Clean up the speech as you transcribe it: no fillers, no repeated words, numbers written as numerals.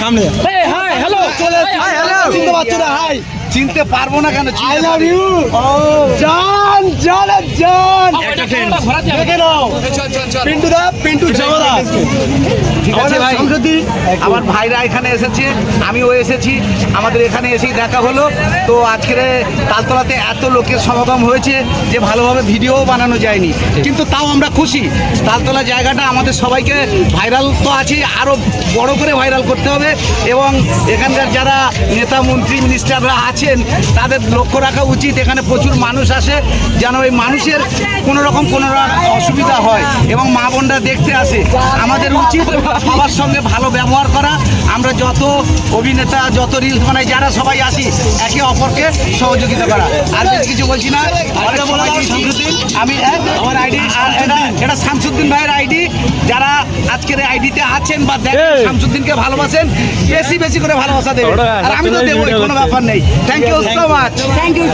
সামনে hi hello চিনতে পারছো না? হাই চিনতে পারবো না কেন? আই লাভ ইউ জান জান জান একটা ফ্রেন্ড দেখে নাও পিন্টু দা পিন্টু জগদা ঠিক আছে ভাই, সংসদী আমার ভাইরা এখানে এসেছে, আমিও এসেছি, আমাদের এখানে এসেই দেখা হলো। তো আজকের তালতলাতে এত লোকের সমাগম হয়েছে যে ভালোভাবে ভিডিও বানানো যায়নি, কিন্তু তাও আমরা খুশি। তালতলা জায়গাটা আমাদের সবাইকে ভাইরাল তো আছে, আরও বড় করে ভাইরাল করতে হবে এবং এখানকার যারা নেতা মন্ত্রী মিনিস্টাররা আছেন তাদের লক্ষ্য রাখা উচিত। এখানে প্রচুর মানুষ আসে, যেন এই মানুষের কোনো রকম অসুবিধা হয় এবং মা বোনরা দেখতে আসে। আমাদের উচিত সবার সঙ্গে ভালো ব্যবহার করা। আমরা যত অভিনেতা, যত রিলস বানাই, যারা সবাই আসি, একে অপরকে সহযোগিতা করা। আর বেশ কিছু বলছি না, আমি আমার আইডি, আর এটা শামসুদ্দিন ভাইয়ের আইডি। যারা আজকের আইডিতে আছেন বা দেখেন, শামসুদ্দিনকে ভালোবাসেন, বেশি বেশি করে ভালোবাসা দেবেন। আর আমি তো দেবই, কোনো ব্যাপার নেই। Thank you so much. Thank you